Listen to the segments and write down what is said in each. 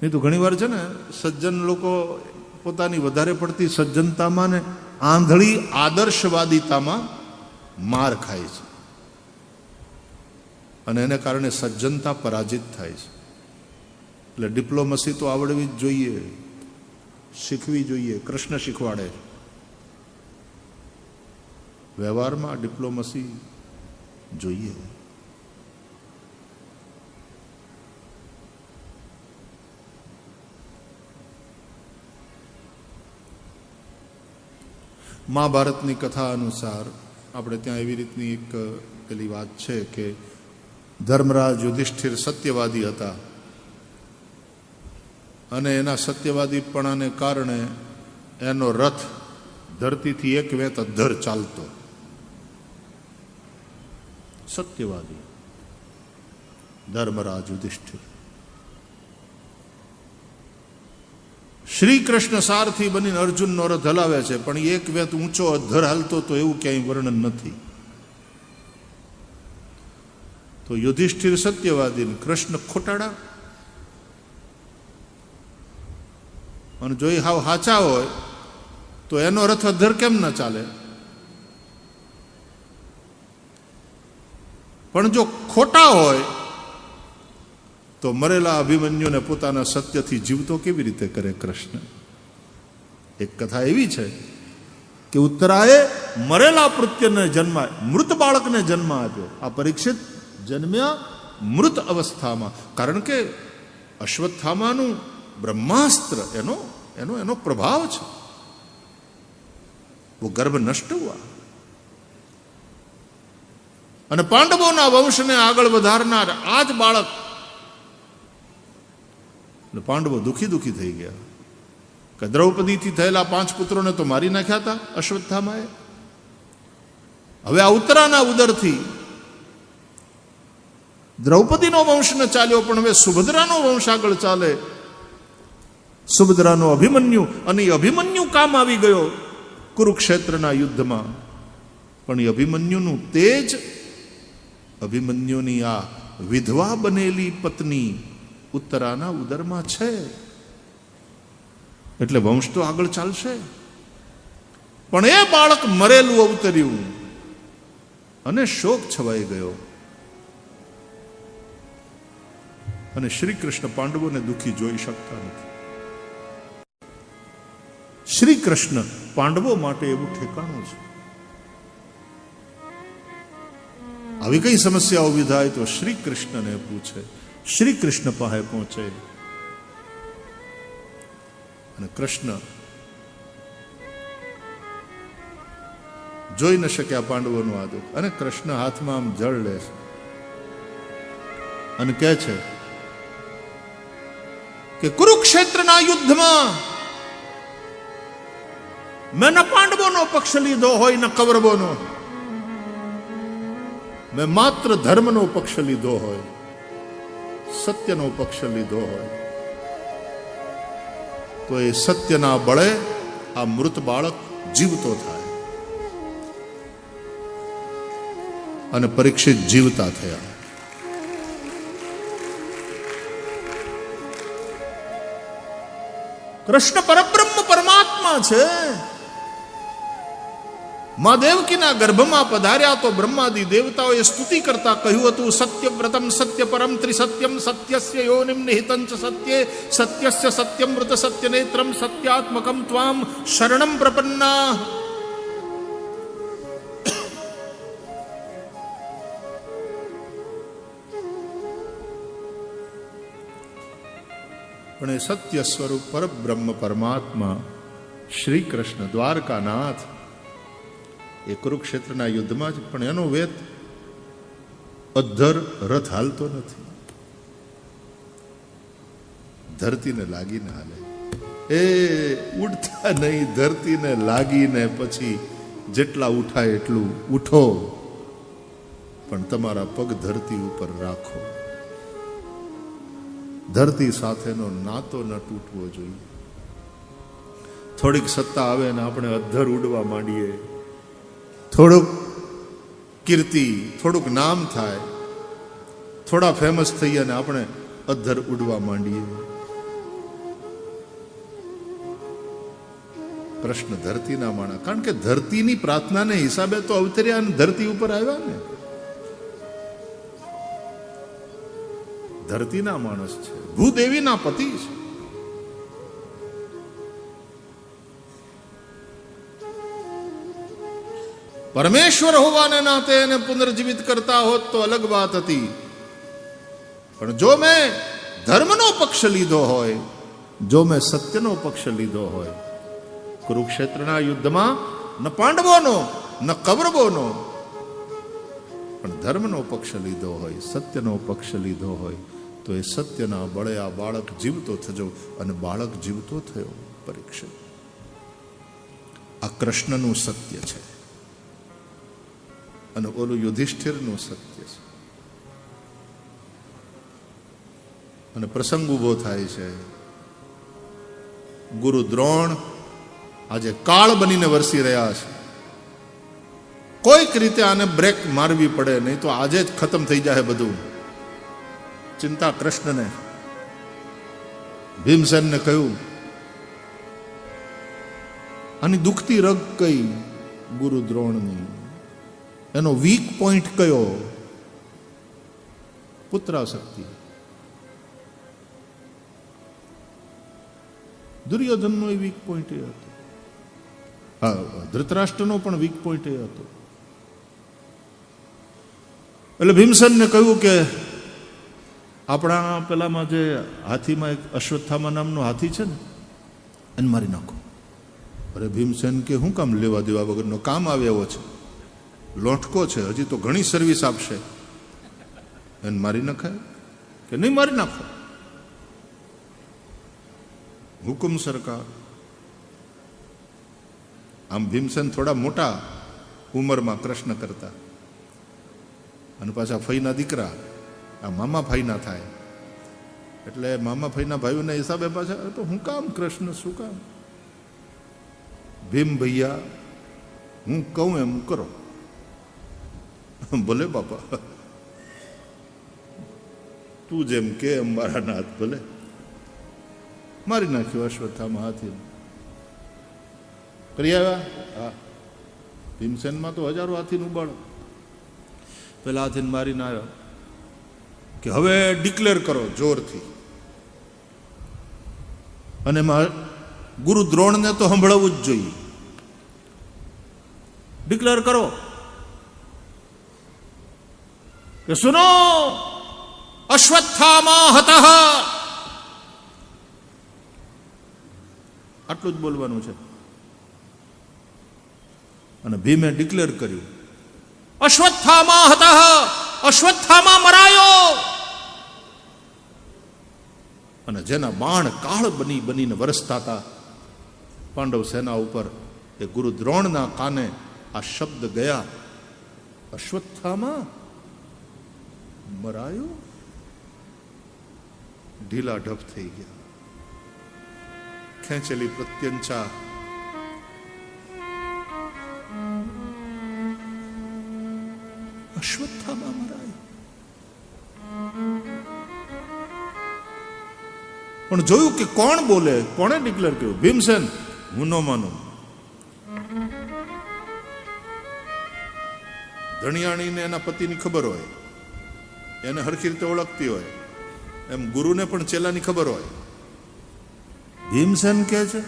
નહીં તો ઘણી વાર છે ને સજ્જન લોકો પોતાની વધારે પડતી સજ્જનતામાં ને આંધળી આદર્શવાદિતામાં માર ખાય છે અને એને કારણે સજ્જનતા પરાજિત થાય છે. એટલે ડિપ્લોમસી તો આવડવી જ જોઈએ, શીખવી જોઈએ. કૃષ્ણ શીખવાડે વ્યવહારમાં ડિપ્લોમસી જોઈએ. મહાભારતની કથા અનુસાર આપણે ત્યાં એવી રીતની એક પેલી વાત છે કે ધર્મરાજ યુધિષ્ઠિર સત્યવાદી હતા અને એના સત્યવાદીપણાને કારણે એનો રથ ધરતીથી એક વેત અધ્ધર ચાલતો. સત્યવાદી ધર્મરાજ યુધિષ્ઠિર. શ્રી કૃષ્ણ સારથી બનીને અર્જુનનો રથ હલાવે છે, પણ એક વેત ઊંચો અધ્ધર હાલતો તો એવું ક્યાંય વર્ણન નથી. તો યુધિષ્ઠિર સત્યવાદી, કૃષ્ણ ખોટાડા. અને જો એ હાવ હાચા હોય તો એનો રથ અધ્ધર કેમ ન ચાલે? પણ જો ખોટા હોય તો મરેલા અભિમન્યુને પોતાના સત્યથી જીવતો કેવી રીતે કરે કૃષ્ણ? એક કથા એવી છે કે ઉત્તરાએ મરેલા પૃત્યને જન્મ, મૃત બાળકને જન્મ આપ્યો. આ પરીક્ષિત જન્મ્યા મૃત અવસ્થામાં, કારણ કે અશ્વત્થામાનું બ્રહ્માસ્ત્ર એનો પ્રભાવ છે. वो गर्भ नष्ट हुआ. અને પાંડવોના વંશને આગળ વધારનાર આ જ બાળક. પાંડવો દુખી થઈ ગયા કે દ્રૌપદીથી થયેલા 5 પુત્રોને તો મારી નાખ્યા હતા અશ્વત્થામાએ. હવે આ ઉત્તરાના ઉદરથી દ્રૌપદીનો વંશ ન ચાલ્યો, પણ હવે સુભદ્રાનો વંશ આગળ ચાલે. સુભદ્રાનો અભિમન્યુ, અને એ અભિમન્યુ કામ આવી ગયો કુરુક્ષેત્રના યુદ્ધમાં. પણ એ અભિમન્યુનું તેજ, અભિમન્યુની આ વિધવા બનેલી પત્ની ઉત્તરાના ઉદરમાં છે, એટલે વંશ તો આગળ ચાલશે. પણ એ બાળક મરેલું અવતર્યું અને શોક છવાઈ ગયો. અને શ્રી કૃષ્ણ પાંડવોને દુઃખી જોઈ શકતા નથી. શ્રી કૃષ્ણ પાંડવો માટે એવું ઠેકાણું છે. આવી કઈ સમસ્યા ઉભી થાય તો શ્રી કૃષ્ણને પૂછે, શ્રી કૃષ્ણ પાસે પહોંચે. અને કૃષ્ણ જોઈ ન શક્યા પાંડવોનું આ દુઃખ, અને કૃષ્ણ હાથમાં આમ જળ લે છે અને કહે છે કે કુરુક્ષેત્રના યુદ્ધમાં મેં ન પાંડવોનો પક્ષ લીધો હોય ન કૌરવોનો, મેં માત્ર ધર્મનો પક્ષ લીધો હોય, સત્યનો પક્ષ લીધો હોય, તો એ સત્યના બળે આ મૃત બાળક જીવતો થાય. અને પરીક્ષિત જીવતા થયા. કૃષ્ણ પરબ્રહ્મ પરમાત્મા છે. મા દેવકીના ગર્ભમાં પધાર્યા તો બ્રહ્માદિ દેવતાઓએ સ્તુતિ કરતા કહ્યું હતું, સત્યવ્રતમ સત્ય પરમ ત્રિસત્યમ સત્યસ્ય યોનિમ નિહિતં ચ સત્યે સત્યસ્ય સત્યમૃત સત્યનેત્રમ સત્યાત્મકમ ત્વામ શરણમ પ્રપન્ના. પણ એ સત્ય સ્વરૂપ પરબ્રહ્મ પરમાત્મા શ્રી કૃષ્ણ દ્વારકાનાથ એ કુરુક્ષેત્રના યુદ્ધમાં જ, પણ એનો વેત અધ્ધર રથ હાલતો નથી, ધરતીને લાગીને હાલે. એ ઉઠતા નહીં, ધરતીને લાગીને પછી જેટલા ઉઠાય એટલું ઉઠો, પણ તમારા પગ ધરતી ઉપર રાખો. ધરતી સાથેનો નાતો ન તૂટવો જોઈએ. થોડીક સત્તા આવે ને આપણે અધ્ધર ઉડવા માંડીએ, થોડુંક કીર્તિ, થોડુંક નામ થાય, થોડા ફેમસ થઈએ અને આપણે અધ્ધર ઉડવા માંડીએ, કૃષ્ણ ધરતીના માણસ, કારણ કે ધરતીની પ્રાર્થનાને હિસાબે તો અવતર્યા અને ધરતી ઉપર આવ્યા ને. ધરતીના માણસ છે, ભૂદેવીના પતિ છે. પરમેશ્વર હોવાને નાતે એને પુનર્જીવિત કરતા હોત તો અલગ વાત હતી, પણ જો મેં ધર્મનો પક્ષ લીધો હોય, જો મેં સત્યનો પક્ષ લીધો હોય, કુરુક્ષેત્રના યુદ્ધમાં ન પાંડવોનો ન કૌરવોનો, પણ ધર્મનો પક્ષ લીધો હોય, સત્યનો પક્ષ લીધો હોય, તો એ સત્યના બળે આ બાળક જીવતો થજો. અને બાળક જીવતો થયો. પરીક્ષિત, આ કૃષ્ણનું સત્ય છે અને ઓલું યુધિષ્ઠિરનું સત્ય છે. અને પ્રસંગ ઉભો થાય છે. ગુરુ દ્રોણ આજે કાળ બનીને વરસી રહ્યા છે. કોઈક રીતે આને બ્રેક મારવી પડે, નહીં તો આજે જ ખતમ થઈ જાય બધું. ચિંતા કૃષ્ણને. ભીમસેનને કહ્યું, આની દુખતી રગ કઈ? ગુરુ દ્રોણની. એનો વીક પોઈન્ટ કયો? પુત્રાશક્તિ. દુર્યોધનનો એ વીક પોઈન્ટ એ હતો. ધૃતરાષ્ટ્રનો પણ વીક પોઈન્ટ એ હતો. એટલે ભીમસેનને કહ્યું કે આપણા પેલામાં જે હાથીમાં એક અશ્વત્થામા નામનો હાથી છે ને, એને મારી નાખો. અરે ભીમસેન કે હું કામ લેવા દેવા વગરનો? કામ આવે એવો છે, લોટકો છે, હજી તો ઘણી સર્વિસ આપશે. એને મારી નખાય કે નહીં? મારી નાખો. હુકુમ સરકાર. આમ ભીમસેન થોડા મોટા ઉંમરમાં કૃષ્ણ કરતા, અને પાછા ફઈના દીકરા, આ મામા ફઈના થાય. એટલે મામા ફઈના ભાઈઓના હિસાબે પાછા તો હું કામ કૃષ્ણ, શું કામ? ભીમ ભૈયા, હું કહું એમ કરો. ભલે બાપા, તું જેમ કે એમ મારા નાથ. ભલે. મારી નાખ્યો અશ્વત્થામા હાથી. કરી આવ્યા. હા, ભીમસેનમાં તો હજારો હાથીનું બળ. પેલા હાથીને મારીને આવ્યો કે હવે ડિક્લેર કરો જોરથી. અને ગુરુ દ્રોણને તો સંભળાવવું જ જોઈએ. ડિક્લેર કરો કે સુનો અશ્વત્થામા હતઃ. આટલું જ બોલવાનું છે. અને ભીમે ડિક્લેર કર્યું, અશ્વત્થામા હતઃ, અશ્વત્થામા મરાયો. અને જેના બાણ કાળ બનીને વરસતા હતા પાંડવ સેના ઉપર, એ ગુરુ દ્રોણના કાને આ શબ્દ ગયા, અશ્વત્થામા મરાયો. ઢીલા ઢપ થઈ ગયા. ખેંચેલી પ્રત્યંચા અશ્વત્થામા મરાયો. પણ જોયું કે કોણ બોલે, કોણે ડિક્લેર કર્યું? ભીમસેન. હું ન માનું. ધણિયાણીને એના પતિની ખબર હોય, એને હરખી રીતે ઓળખતી હોય, એમ ગુરુને પણ ચેલાની ખબર હોય. ભીમસેન કહે છે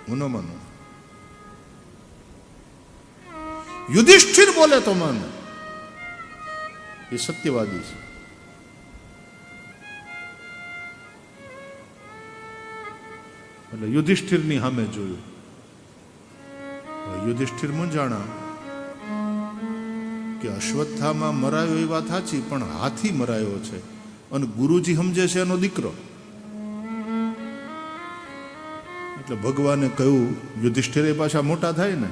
હું ન માનું. યુધિષ્ઠિર બોલે તો માન. એ સત્યવાદી છે. એટલે યુધિષ્ઠિરની સામે જોયું. યુધિષ્ઠિર મૂંઝાણા કે અશ્વત્થામાં મરાયો એ વાત સાચી, પણ હાથી મરાયો છે અને ગુરુજી સમજે છે એનો દીકરો. એટલે ભગવાને કહ્યું, યુધિષ્ઠિર એ પાછા મોટા થાય ને,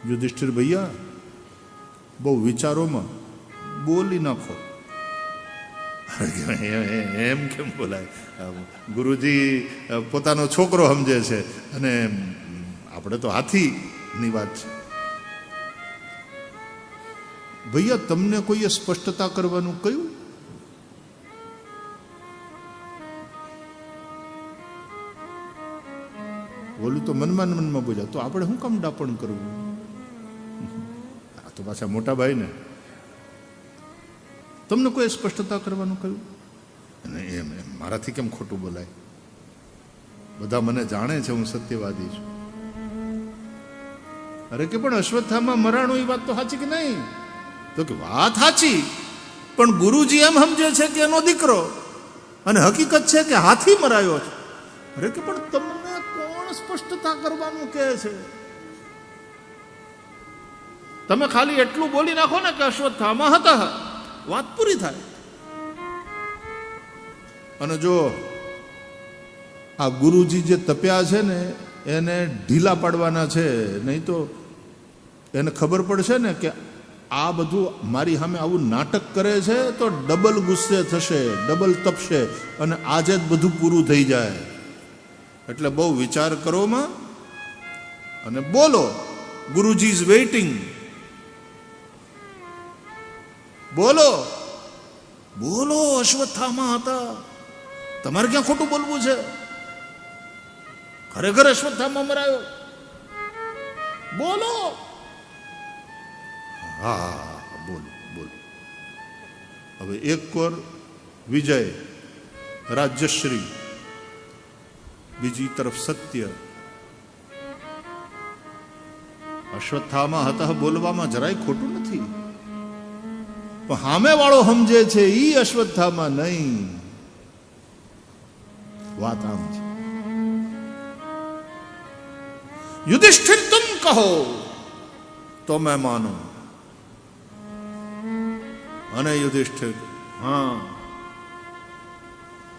યુધિષ્ઠિર ભૈયા બહુ વિચારોમાં બોલી નાખો. એમ કેમ બોલાય? ગુરુજી પોતાનો છોકરો સમજે છે અને આપણે તો હાથીની વાત છે. ભૈયા તમને કોઈએ સ્પષ્ટતા કરવાનું કહ્યું? બોલું તો મનમાં ને મનમાં બોલ્યા, તો આપણે શું કામ ડાપણ કરવું? આ તો પાછા મોટા ભાઈ ને, તમને કોઈ સ્પષ્ટતા કરવાનું કહ્યું? અને એમ મારાથી કેમ ખોટું બોલાય? બધા મને જાણે છે હું સત્યવાદી છું. અરે કે પણ અશ્વત્થામા મરાણું એ વાત તો સાચી કે નહીં? તો કે વાત સાચી, પણ ગુરુજી એમ સમજે છે કે એનો દીકરો, અને હકીકત છે કે હાથી મરાયો છે. અરે કે પણ તમને કોણ સ્પષ્ટતા કરવાનું કહે છે? તમે ખાલી એટલું બોલી નાખો ને કે અશ્વત્થામા હતા, વાત પૂરી થાય. અને જો આ ગુરુજી જે તપ્યા છે ને એને ઢીલા પાડવાના છે, નહીં તો એને ખબર પડશે ને કે આ બધું મારી સામે આવું નાટક કરે છે તો ડબલ ગુસ્સે થશે, ડબલ તપશે, અને આજે જ બધું પૂરું થઈ જાય. એટલે બહુ વિચાર કરો માં અને બોલો. ગુરુજી ઇઝ વેઇટિંગ. બોલો બોલો. અશ્વત્થામા હતા, તમારે ક્યાં ખોટું બોલવું છે? ખરેખર અશ્વત્થામા મરાયો, બોલો. હા બોલો બોલો. હવે એક કોર વિજય, રાજ્યશ્રી, બીજી તરફ સત્ય. અશ્વત્થામા હતા બોલવામાં જરાય ખોટું નથી, પણ સામે વાળો સમજે છે ઈ અશ્વત્થામા નહીં. વાત આમ છે. યુધિષ્ઠિર તુમ કહો તો મેં માનું. અને યુધિષ્ઠિર, હા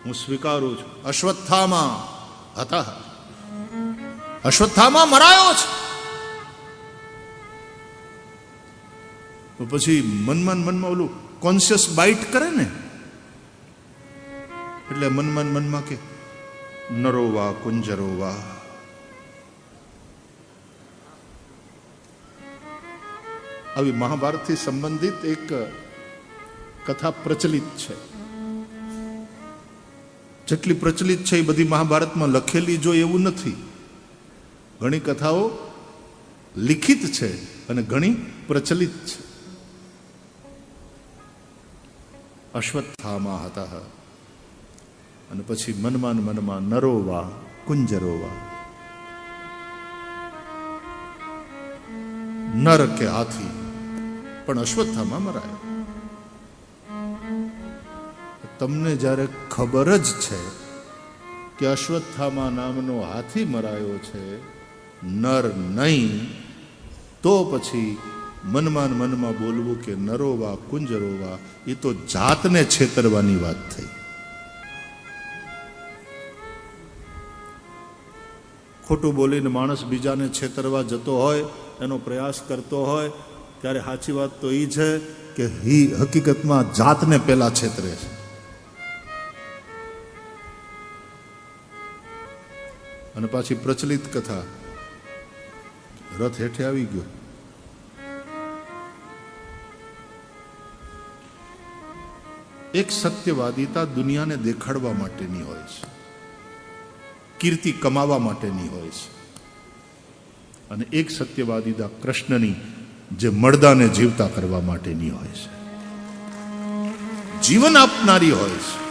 હું સ્વીકારું છું, અશ્વત્થામા હતા, અશ્વત્થામા મરાયો છે. તો પછી મનમાં ઓલું કોન્શિયસ બાઇટ કરે ને, એટલે મનમાં કે નરોવા કુંજરોવા. આવી મહાભારતથી સંબંધિત એક કથા પ્રચલિત છે. જેટલી પ્રચલિત છે એ બધી મહાભારતમાં લખેલી જો એવું નથી. ઘણી કથાઓ લિખિત છે અને ઘણી પ્રચલિત છે. અશ્વત્થામા હતા, અને પછી મનમાં નરોવા કુંજરોવા. નર કે હાથી, પણ અશ્વત્થામા મરાયો. તમને જ્યારે ખબર જ છે કે અશ્વત્થામા નામનો હાથી મરાયો છે, નર નહીં, તો પછી મનમાં બોલવું કે નરોવા કુંજરોવા, એ તો જાતને છેતરવાની વાત થઈ. ખોટું બોલીને માણસ બીજાને છેતરવા જતો હોય, એનો પ્રયાસ કરતો હોય, ત્યારે સાચી વાત તો એ છે કે હકીકતમાં જાતને પેલા છેતરે છે. અને પાછી પ્રચલિત કથા, રથ હેઠે આવી ગયો, એક સત્યવાદિતા દુનિયાને દેખાડવા માટેની હોય છે, કીર્તિ કમાવા માટેની હોય છે, અને એક સત્યવાદિતા કૃષ્ણની જે મર્દાને જીવતા કરવા માટેની હોય છે, જીવન આપનારી હોય છે.